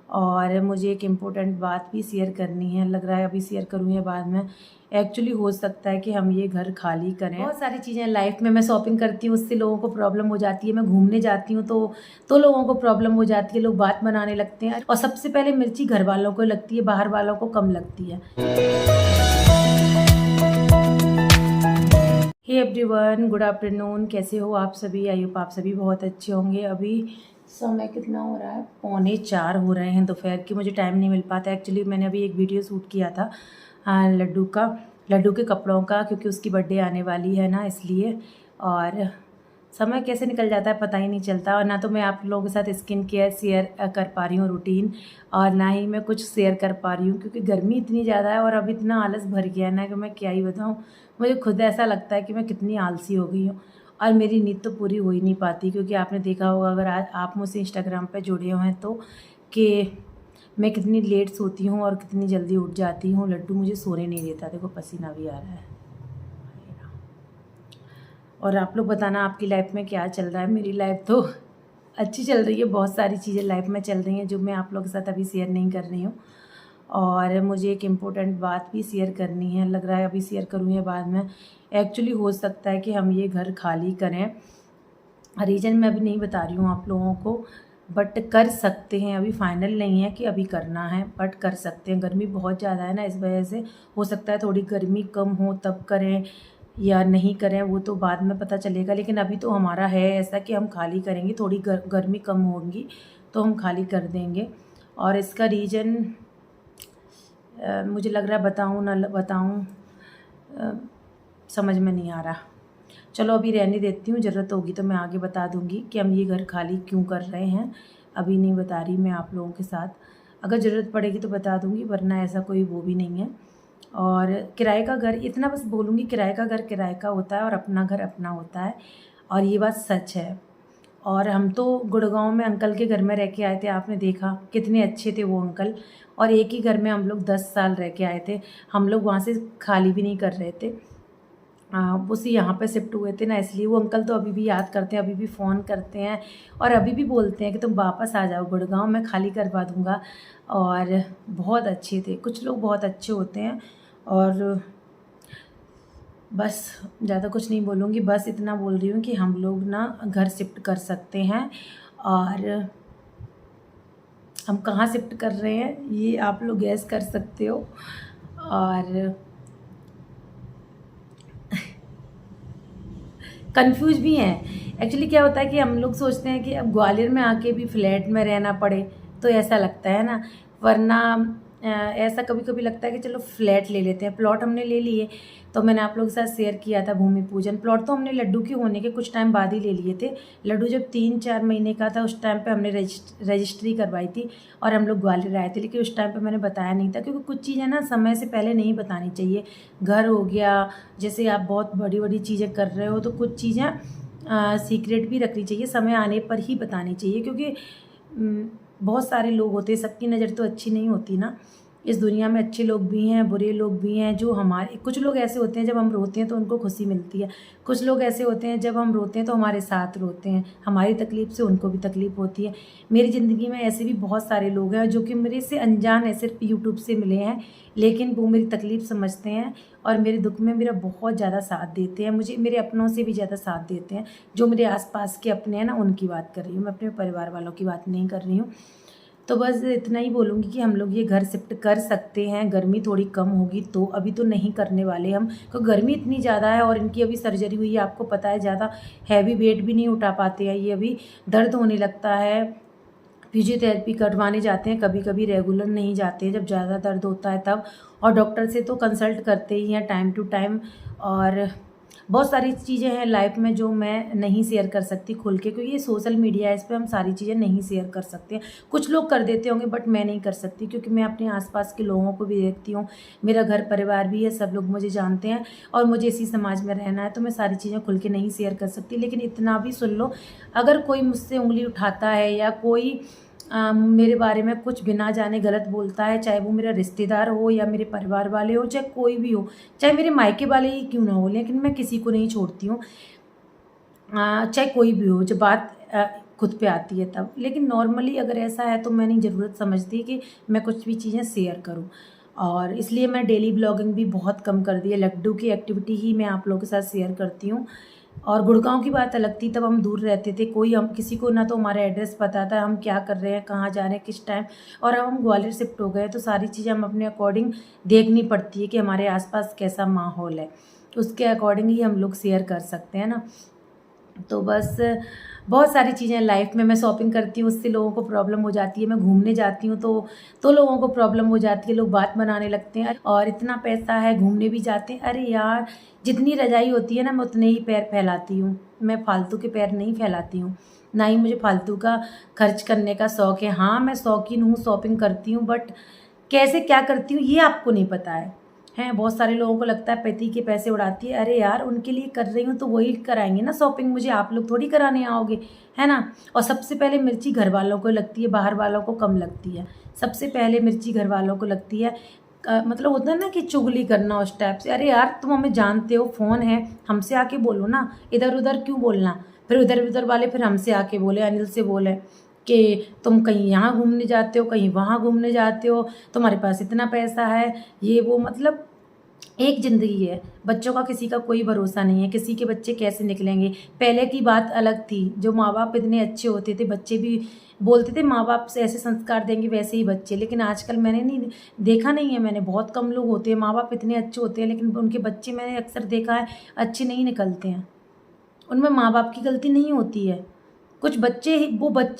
और मुझे एक इम्पोर्टेंट बात भी शेयर करनी है। लग रहा है अभी शेयर करूँ या बाद में। एक्चुअली हो सकता है कि हम ये घर खाली करें। बहुत सारी चीज़ें लाइफ में मैं शॉपिंग करती हूँ, उससे लोगों को प्रॉब्लम हो जाती है। मैं घूमने जाती हूँ तो लोगों को प्रॉब्लम हो जाती है, लोग बात बनाने लगते हैं। और सबसे पहले मिर्ची घर वालों को लगती है, बाहर वालों को कम लगती है। Hey everyone, good afternoon. कैसे हो आप सभी? आई होप आप सभी बहुत अच्छे होंगे। अभी समय कितना हो रहा है? 3:45 हो रहे हैं दोपहर की। मुझे टाइम नहीं मिल पाता। एक्चुअली मैंने अभी एक वीडियो शूट किया था लड्डू के कपड़ों का, क्योंकि उसकी बर्थडे आने वाली है ना, इसलिए। और समय कैसे निकल जाता है पता ही नहीं चलता। और ना तो मैं आप लोगों के साथ स्किन केयर शेयर कर पा रही हूँ रूटीन, और ना ही मैं कुछ शेयर कर पा रही हूँ, क्योंकि गर्मी इतनी ज़्यादा है और अब इतना आलस भर गया है ना कि मैं क्या ही बताऊँ। मुझे खुद ऐसा लगता है कि मैं कितनी आलसी हो गई हूँ, और मेरी नींद तो पूरी हो ही नहीं पाती। क्योंकि आपने देखा होगा, अगर आज आप मुझसे इंस्टाग्राम पे जुड़े हुए हैं तो, कि मैं कितनी लेट सोती हूँ और कितनी जल्दी उठ जाती हूँ। लड्डू मुझे सोने नहीं देता। देखो पसीना भी आ रहा है। और आप लोग बताना आपकी लाइफ में क्या चल रहा है। मेरी लाइफ तो अच्छी चल रही है। बहुत सारी चीज़ें लाइफ में चल रही हैं जो मैं आप लोगों के साथ अभी शेयर नहीं कर रही हूँ। और मुझे एक इम्पोर्टेंट बात भी शेयर करनी है। लग रहा है अभी शेयर करूँ या बाद में। एक्चुअली हो सकता है कि हम ये घर खाली करें। रीज़न मैं अभी नहीं बता रही हूँ आप लोगों को, बट कर सकते हैं। अभी फाइनल नहीं है कि अभी करना है, बट कर सकते हैं। गर्मी बहुत ज़्यादा है ना, इस वजह से हो सकता है थोड़ी गर्मी कम हो तब करें या नहीं करें, वो तो बाद में पता चलेगा। लेकिन अभी तो हमारा है ऐसा कि हम खाली करेंगे। थोड़ी गर्मी कम होगी तो हम खाली कर देंगे। और इसका रीज़न मुझे लग रहा है बताऊँ ना बताऊँ, समझ में नहीं आ रहा। चलो अभी रहने देती हूँ, ज़रूरत होगी तो मैं आगे बता दूँगी कि हम ये घर खाली क्यों कर रहे हैं। अभी नहीं बता रही मैं आप लोगों के साथ। अगर ज़रूरत पड़ेगी तो बता दूँगी, वरना ऐसा कोई वो भी नहीं है। और किराए का घर, इतना बस बोलूँगी, किराए का घर किराए का होता है और अपना घर अपना होता है। और ये बात सच है। और हम तो गुड़गांव में अंकल के घर में रह के आए थे। आपने देखा कितने अच्छे थे वो अंकल। और एक ही घर में हम लोग 10 साल रह के आए थे। हम लोग वहाँ से खाली भी नहीं कर रहे थे। उसी यहाँ पे शिफ्ट हुए थे ना, इसलिए वो अंकल तो अभी भी याद करते हैं, अभी भी फ़ोन करते हैं और अभी भी बोलते हैं कि तुम वापस आ जाओ गुड़गांव, मैं खाली करवा दूँगा। और बहुत अच्छे थे। कुछ लोग बहुत अच्छे होते हैं। और बस ज़्यादा कुछ नहीं बोलूँगी, बस इतना बोल रही हूँ कि हम लोग ना घर शिफ्ट कर सकते हैं। और हम कहाँ शिफ्ट कर रहे हैं ये आप लोग गैस कर सकते हो। और कंफ्यूज भी हैं। एक्चुअली क्या होता है कि हम लोग सोचते हैं कि अब ग्वालियर में आके भी फ्लैट में रहना पड़े, तो ऐसा लगता है ना। वरना ऐसा कभी कभी लगता है कि चलो फ्लैट ले लेते हैं। प्लॉट हमने ले लिए, तो मैंने आप लोगों के साथ शेयर किया था भूमि पूजन। प्लॉट तो हमने लड्डू के होने के कुछ टाइम बाद ही ले लिए थे। लड्डू जब 3-4 महीने का था उस टाइम पे हमने रजिस्ट्री करवाई थी और हम लोग ग्वालियर आए थे। लेकिन उस टाइम पे मैंने बताया नहीं था, क्योंकि कुछ चीज़ें ना समय से पहले नहीं बतानी चाहिए। घर हो गया, जैसे आप बहुत बड़ी बड़ी चीज़ें कर रहे हो तो कुछ चीज़ें सीक्रेट भी रखनी चाहिए, समय आने पर ही बतानी चाहिए। क्योंकि बहुत सारे लोग होते हैं, सबकी नज़र तो अच्छी नहीं होती ना। इस दुनिया में अच्छे लोग भी हैं, बुरे लोग भी हैं। जो हमारे कुछ लोग ऐसे होते हैं जब हम रोते हैं तो उनको खुशी मिलती है। कुछ लोग ऐसे होते हैं जब हम रोते हैं तो हमारे साथ रोते हैं। हमारी तकलीफ़ से उनको भी तकलीफ़ होती है। मेरी ज़िंदगी में ऐसे भी बहुत सारे लोग हैं जो कि मेरे से अनजान है, सिर्फ यूट्यूब से मिले हैं, लेकिन वो मेरी तकलीफ़ समझते हैं और मेरे दुख में मेरा बहुत ज़्यादा साथ देते हैं। मुझे मेरे अपनों से भी ज़्यादा साथ देते हैं। जो मेरे आसपास के अपने हैं ना, उनकी बात कर रही हूँ मैं, अपने परिवार वालों की बात नहीं कर रही हूँ। तो बस इतना ही बोलूँगी कि हम लोग ये घर शिफ्ट कर सकते हैं। गर्मी थोड़ी कम होगी तो, अभी तो नहीं करने वाले हम, क्योंकि गर्मी इतनी ज़्यादा है। और इनकी अभी सर्जरी हुई है, आपको पता है, ज़्यादा हैवी वेट भी नहीं उठा पाते हैं ये। अभी दर्द होने लगता है, फिजियोथेरेपी करवाने जाते हैं कभी कभी, रेगुलर नहीं जाते हैं, जब ज़्यादा दर्द होता है तब। और डॉक्टर से तो कंसल्ट करते ही हैं टाइम टू टाइम। और बहुत सारी चीज़ें हैं लाइफ में जो मैं नहीं शेयर कर सकती खुल के, क्योंकि ये सोशल मीडिया है, इस पर हम सारी चीज़ें नहीं शेयर कर सकते। कुछ लोग कर देते होंगे बट मैं नहीं कर सकती, क्योंकि मैं अपने आसपास के लोगों को भी देखती हूँ। मेरा घर परिवार भी है, सब लोग मुझे जानते हैं और मुझे इसी समाज में रहना है, तो मैं सारी चीज़ें खुल के नहीं शेयर कर सकती। लेकिन इतना भी सुन लो, अगर कोई मुझसे उंगली उठाता है या कोई मेरे बारे में कुछ बिना जाने गलत बोलता है, चाहे वो मेरा रिश्तेदार हो या मेरे परिवार वाले हो, चाहे कोई भी हो, चाहे मेरे मायके वाले ही क्यों ना हो, लेकिन मैं किसी को नहीं छोड़ती हूँ। चाहे कोई भी हो, जब बात खुद पे आती है तब। लेकिन नॉर्मली अगर ऐसा है तो मैं नहीं ज़रूरत समझती कि मैं कुछ भी चीज़ें शेयर करूँ, और इसलिए मैं डेली ब्लॉगिंग भी बहुत कम कर दी है। लड्डू की एक्टिविटी ही मैं आप लोगों के साथ शेयर करती हूँ। और गुड़गाँव की बात अलग थी, तब हम दूर रहते थे, कोई हम किसी को ना तो हमारा एड्रेस पता था, हम क्या कर रहे हैं, कहाँ जा रहे हैं, किस टाइम। और अब हम ग्वालियर शिफ्ट हो गए तो सारी चीज़ें हम अपने अकॉर्डिंग देखनी पड़ती है कि हमारे आसपास कैसा माहौल है, उसके अकॉर्डिंग ही हम लोग शेयर कर सकते हैं ना। तो बस बहुत सारी चीज़ें लाइफ में मैं शॉपिंग करती हूँ, उससे लोगों को प्रॉब्लम हो जाती है। मैं घूमने जाती हूँ तो लोगों को प्रॉब्लम हो जाती है, लोग बात बनाने लगते हैं, और इतना पैसा है घूमने भी जाते हैं। अरे यार, जितनी रजाई होती है ना मैं उतने ही पैर फैलाती हूँ, मैं फालतू के पैर नहीं फैलाती हूँ, ना ही मुझे फालतू का खर्च करने का शौक़ है। हाँ, मैं शौकीन हूँ, शॉपिंग करती हूँ, बट कैसे क्या करती हूँ ये आपको नहीं पता है। बहुत सारे लोगों को लगता है पति के पैसे उड़ाती है। अरे यार, उनके लिए कर रही हूँ तो वही कराएंगे ना शॉपिंग, मुझे आप लोग थोड़ी कराने आओगे, है ना। और सबसे पहले मिर्ची घर वालों को लगती है, बाहर वालों को कम लगती है। सबसे पहले मिर्ची घर वालों को लगती है। मतलब होता है ना कि चुगली करना उस टाइप से। अरे यार, तुम हमें जानते हो, फ़ोन है, हमसे आके बोलो ना, इधर उधर क्यों बोलना। फिर उधर उधर वाले फिर हमसे आके बोले, अनिल से बोले कि तुम कहीं यहाँ घूमने जाते हो, कहीं वहाँ घूमने जाते हो, तुम्हारे पास इतना पैसा है, ये वो। मतलब एक ज़िंदगी है, बच्चों का किसी का कोई भरोसा नहीं है, किसी के बच्चे कैसे निकलेंगे। पहले की बात अलग थी, जो माँ बाप इतने अच्छे होते थे, बच्चे भी बोलते थे माँ बाप से ऐसे संस्कार देंगे वैसे ही बच्चे। लेकिन आजकल मैंने नहीं देखा, नहीं है मैंने, बहुत कम लोग होते हैं माँ बाप इतने अच्छे होते हैं, लेकिन उनके बच्चे मैंने अक्सर देखा है अच्छे नहीं निकलते हैं। उनमें माँ बाप की गलती नहीं होती है, कुछ बच्चे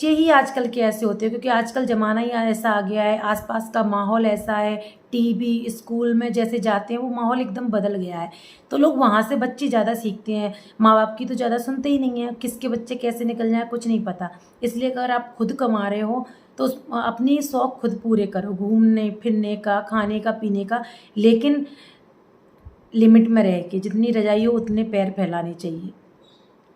ही आजकल के ऐसे होते हैं, क्योंकि आजकल ज़माना ही ऐसा आ गया है, आसपास का माहौल ऐसा है। टीवी, स्कूल में जैसे जाते हैं वो माहौल एकदम बदल गया है, तो लोग वहाँ से बच्चे ज़्यादा सीखते हैं, माँ बाप की तो ज़्यादा सुनते ही नहीं हैं। किसके बच्चे कैसे निकल जाए कुछ नहीं पता। इसलिए अगर आप खुद कमा रहे हो तो अपनी शौक़ खुद पूरे करो, घूमने फिरने का, खाने का, पीने का, लेकिन लिमिट में रह के। जितनी रजाई हो उतने पैर फैलाने चाहिए,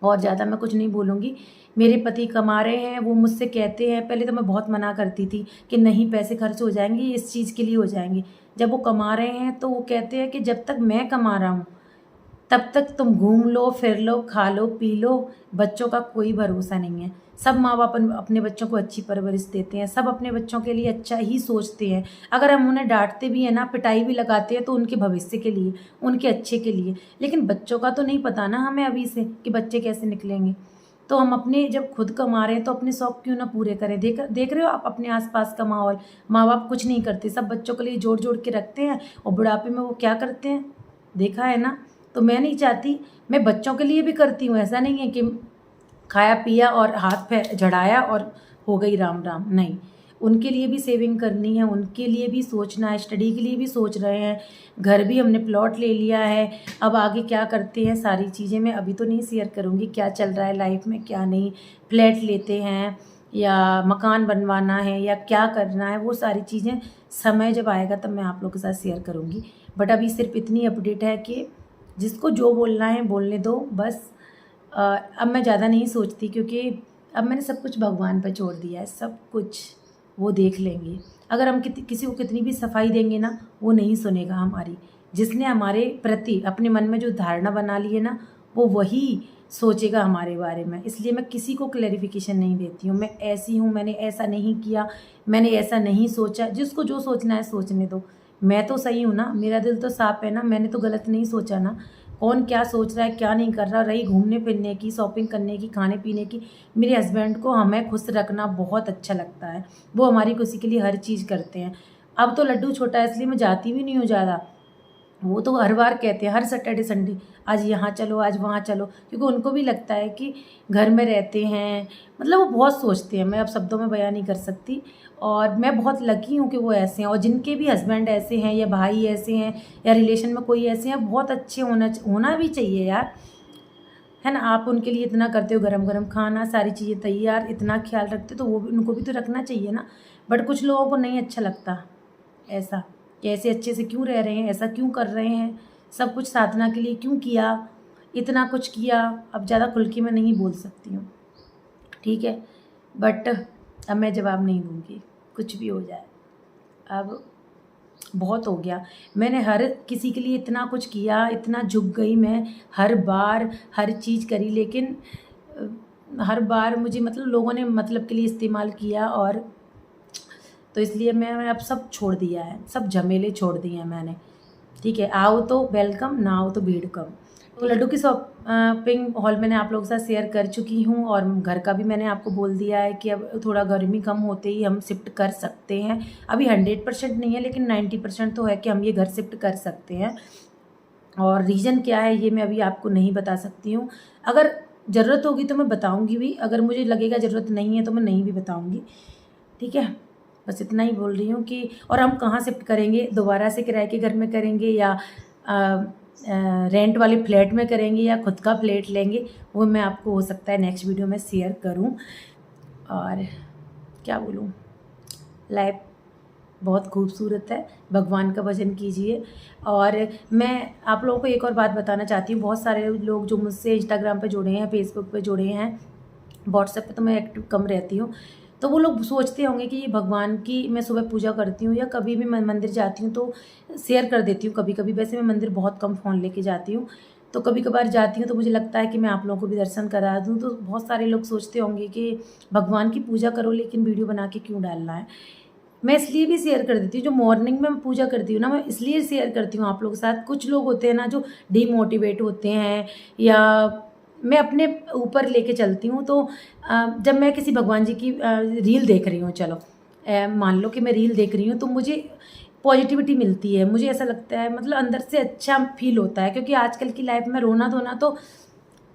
और ज़्यादा मैं कुछ नहीं बोलूँगी। मेरे पति कमा रहे हैं, वो मुझसे कहते हैं, पहले तो मैं बहुत मना करती थी कि नहीं पैसे खर्च हो जाएंगे, इस चीज़ के लिए हो जाएंगे। जब वो कमा रहे हैं तो वो कहते हैं कि जब तक मैं कमा रहा हूँ तब तक तुम घूम लो, फिर लो, खा लो, पी लो, बच्चों का कोई भरोसा नहीं है। सब माँ बाप अपने बच्चों को अच्छी परवरिश देते हैं, सब अपने बच्चों के लिए अच्छा ही सोचते हैं। अगर हम उन्हें डांटते भी हैं ना, पिटाई भी लगाते हैं, तो उनके भविष्य के लिए, उनके अच्छे के लिए। लेकिन बच्चों का तो नहीं पता ना हमें अभी से कि बच्चे कैसे निकलेंगे। तो हम अपने जब खुद कमा रहे हैं तो अपने शौक़ क्यों ना पूरे करें। देख रहे हो आप अपने आसपास का माहौल, माँ बाप कुछ नहीं करते, सब बच्चों के लिए जोड़ जोड़ के रखते हैं, और बुढ़ापे में वो क्या करते हैं, देखा है ना। तो मैं नहीं चाहती, मैं बच्चों के लिए भी करती हूँ, ऐसा नहीं है कि खाया पिया और हाथ पे झड़ाया और हो गई राम राम, नहीं। उनके लिए भी सेविंग करनी है, उनके लिए भी सोचना है, स्टडी के लिए भी सोच रहे हैं। घर भी हमने प्लॉट ले लिया है, अब आगे क्या करते हैं सारी चीज़ें मैं अभी तो नहीं शेयर करूँगी, क्या चल रहा है लाइफ में क्या नहीं। फ्लैट लेते हैं या मकान बनवाना है या क्या करना है, वो सारी चीज़ें समय जब आएगा तब मैं आप लोगों के साथ शेयर करूँगी। बट अभी सिर्फ इतनी अपडेट है कि जिसको जो बोलना है बोलने दो बस। अब मैं ज़्यादा नहीं सोचती, क्योंकि अब मैंने सब कुछ भगवान पर छोड़ दिया है, सब कुछ वो देख लेंगे। अगर हम किसी को कितनी भी सफाई देंगे ना, वो नहीं सुनेगा हमारी। जिसने हमारे प्रति अपने मन में जो धारणा बना ली है ना, वो वही सोचेगा हमारे बारे में। इसलिए मैं किसी को क्लैरिफिकेशन नहीं देती हूँ, मैं ऐसी हूँ, मैंने ऐसा नहीं किया, मैंने ऐसा नहीं सोचा। जिसको जो सोचना है सोचने दो, मैं तो सही हूँ ना, मेरा दिल तो साफ है ना, मैंने तो गलत नहीं सोचा ना। कौन क्या सोच रहा है क्या नहीं कर रहा। रही घूमने फिरने की, शॉपिंग करने की, खाने पीने की, मेरे हस्बैंड को हमें खुश रखना बहुत अच्छा लगता है, वो हमारी खुशी के लिए हर चीज़ करते हैं। अब तो लड्डू छोटा है इसलिए मैं जाती भी नहीं हूँ ज़्यादा, वो तो हर बार कहते हैं, हर सैटरडे संडे, आज यहाँ चलो, आज वहाँ चलो, क्योंकि उनको भी लगता है कि घर में रहते हैं। मतलब वो बहुत सोचते हैं, मैं अब शब्दों में बयान नहीं कर सकती। और मैं बहुत लकी हूँ कि वो ऐसे हैं, और जिनके भी हस्बैंड ऐसे हैं या भाई ऐसे हैं या रिलेशन में कोई ऐसे हैं, बहुत अच्छे होना भी चाहिए यार, है ना। आप उनके लिए इतना करते हो, गरम गरम खाना, सारी चीज़ें तैयार, इतना ख्याल रखते हो, तो वो भी, उनको भी तो रखना चाहिए ना। बट कुछ लोगों को नहीं अच्छा लगता ऐसा, कि ऐसे अच्छे से क्यों रह रहे हैं, ऐसा क्यों कर रहे हैं, सब कुछ साधना के लिए क्यों किया, इतना कुछ किया। अब ज़्यादा खुल के मैं नहीं बोल सकती हूँ, ठीक है। बट अब मैं जवाब नहीं दूँगी, कुछ भी हो जाए, अब बहुत हो गया। मैंने हर किसी के लिए इतना कुछ किया, इतना झुक गई मैं, हर बार हर चीज़ करी, लेकिन हर बार मुझे मतलब लोगों ने मतलब के लिए इस्तेमाल किया, और तो इसलिए मैंने अब सब छोड़ दिया है, सब झमेले छोड़ दिए हैं मैंने। ठीक है, आओ तो वेलकम, ना आओ तो भीड़ कम। तो लड्डू की शॉपिंग हॉल मैंने आप लोगों के साथ शेयर कर चुकी हूँ, और घर का भी मैंने आपको बोल दिया है कि अब थोड़ा गर्मी कम होते ही हम शिफ्ट कर सकते हैं। अभी 100% नहीं है, लेकिन 90% तो है कि हम ये घर शिफ्ट कर सकते हैं। और रीज़न क्या है ये मैं अभी आपको नहीं बता सकती हूँ। अगर ज़रूरत होगी तो मैं बताऊँगी भी, अगर मुझे लगेगा ज़रूरत नहीं है तो मैं नहीं भी बताऊँगी। ठीक है, बस इतना ही बोल रही हूँ कि और हम कहाँ शिफ्ट करेंगे, दोबारा से किराए के घर में करेंगे या रेंट वाले फ्लैट में करेंगे या खुद का फ्लैट लेंगे, वो मैं आपको हो सकता है नेक्स्ट वीडियो में शेयर करूँ। और क्या बोलूँ, लाइफ बहुत खूबसूरत है, भगवान का भजन कीजिए। और मैं आप लोगों को एक और बात बताना चाहती हूँ, बहुत सारे लोग जो मुझसे इंस्टाग्राम पे जुड़े हैं, फेसबुक पे जुड़े हैं, व्हाट्सएप पे तो मैं एक्टिव कम रहती हूँ, तो वो लोग सोचते होंगे कि ये भगवान की मैं सुबह पूजा करती हूँ या कभी भी मैं मंदिर जाती हूँ तो शेयर कर देती हूँ कभी कभी। वैसे मैं मंदिर बहुत कम फ़ोन लेके जाती हूँ, तो कभी कभार जाती हूँ तो मुझे लगता है कि मैं आप लोगों को भी दर्शन करा दूँ। तो बहुत सारे लोग सोचते होंगे कि भगवान की पूजा करो लेकिन वीडियो बना के क्यों डालना है। मैं इसलिए भी शेयर कर देती हूँ, जो मॉर्निंग में मैं पूजा करती हूँ ना, मैं इसलिए शेयर करती हूँ आप लोगों के साथ। कुछ लोग होते हैं ना जो डीमोटिवेट होते हैं, या मैं अपने ऊपर लेके चलती हूँ। तो जब मैं किसी भगवान जी की रील देख रही हूँ, चलो मान लो कि मैं रील देख रही हूँ, तो मुझे पॉजिटिविटी मिलती है, मुझे ऐसा लगता है मतलब अंदर से अच्छा फील होता है। क्योंकि आजकल की लाइफ में रोना धोना तो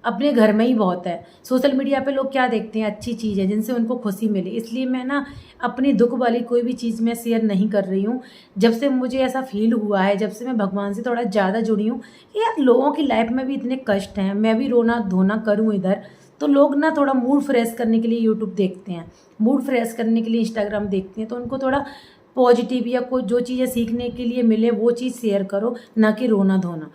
अपने घर में ही बहुत है। सोशल मीडिया पे लोग क्या देखते हैं, अच्छी चीज़ है जिनसे उनको खुशी मिले, इसलिए मैं ना अपनी दुख वाली कोई भी चीज़ मैं शेयर नहीं कर रही हूँ। जब से मुझे ऐसा फील हुआ है, जब से मैं भगवान से थोड़ा ज़्यादा जुड़ी हूँ कि यार लोगों की लाइफ में भी इतने कष्ट हैं, मैं भी रोना धोना करूँ इधर, तो लोग ना थोड़ा मूड फ्रेश करने के लिए यूट्यूब देखते हैं, मूड फ्रेश करने के लिए इंस्टाग्राम देखते हैं, तो उनको थोड़ा पॉजिटिव या कोई जो चीज़ें सीखने के लिए मिले वो चीज़ शेयर करो, ना कि रोना धोना।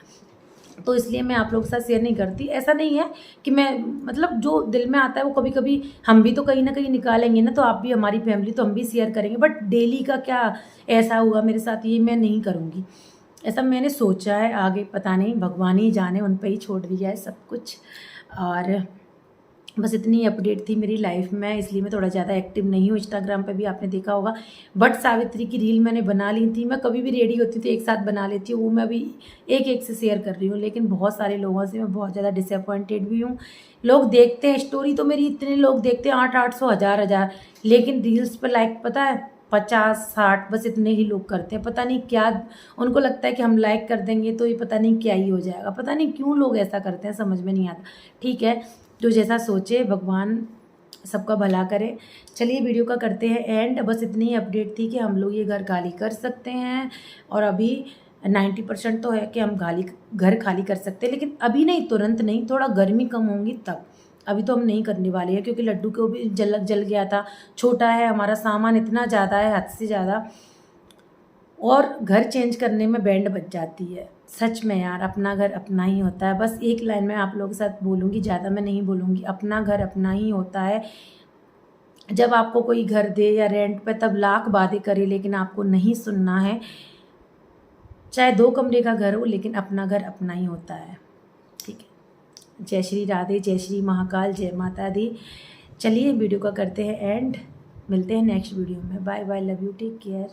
तो इसलिए मैं आप लोगों के साथ शेयर नहीं करती। ऐसा नहीं है कि मैं मतलब जो दिल में आता है वो कभी कभी हम भी तो कहीं ना कहीं निकालेंगे ना, तो आप भी हमारी फैमिली तो हम भी शेयर करेंगे, बट डेली का क्या ऐसा हुआ मेरे साथ ये मैं नहीं करूँगी। ऐसा मैंने सोचा है, आगे पता नहीं, भगवान ही जाने, उन पर ही छोड़ दिया है सब कुछ। और बस इतनी अपडेट थी मेरी लाइफ में, इसलिए मैं थोड़ा ज़्यादा एक्टिव नहीं हूँ। इंस्टाग्राम पे भी आपने देखा होगा, बट सावित्री की रील मैंने बना ली थी। मैं कभी भी रेडी होती थी एक साथ बना लेती हूँ, वो मैं अभी एक एक से शेयर कर रही हूँ। लेकिन बहुत सारे लोगों से मैं बहुत ज़्यादा डिसअपॉइंटेड भी हूँ। लोग देखते हैं स्टोरी तो मेरी, इतने लोग देखते हैं 800 1000, लेकिन रील्स पर लाइक पता है 50 60 बस इतने ही लोग करते हैं। पता नहीं क्या उनको लगता है कि हम लाइक कर देंगे तो ये पता नहीं क्या ही हो जाएगा, पता नहीं क्यों लोग ऐसा करते हैं, समझ में नहीं आता। ठीक है, जो जैसा सोचे, भगवान सबका भला करे। चलिए वीडियो का करते हैं एंड। बस इतनी ही अपडेट थी कि हम लोग ये घर खाली कर सकते हैं, और अभी 90% तो है कि हम घर खाली कर सकते हैं, लेकिन अभी नहीं, तुरंत नहीं, थोड़ा गर्मी कम होंगी तब। अभी तो हम नहीं करने वाले हैं, क्योंकि लड्डू को भी जल गया था, छोटा है, हमारा सामान इतना ज़्यादा है हद से ज़्यादा, और घर चेंज करने में बैंड बज जाती है। सच में यार, अपना घर अपना ही होता है। बस एक लाइन में आप लोगों के साथ बोलूँगी, ज़्यादा मैं नहीं बोलूँगी, अपना घर अपना ही होता है। जब आपको कोई घर दे या रेंट पे, तब लाख वादे करे, लेकिन आपको नहीं सुनना है। चाहे 2 कमरे का घर हो, लेकिन अपना घर अपना ही होता है। ठीक है, जय श्री राधे, जय श्री महाकाल, जय माता दी। चलिए वीडियो का करते हैं एंड, मिलते हैं नेक्स्ट वीडियो में। Bye bye, love you, take care.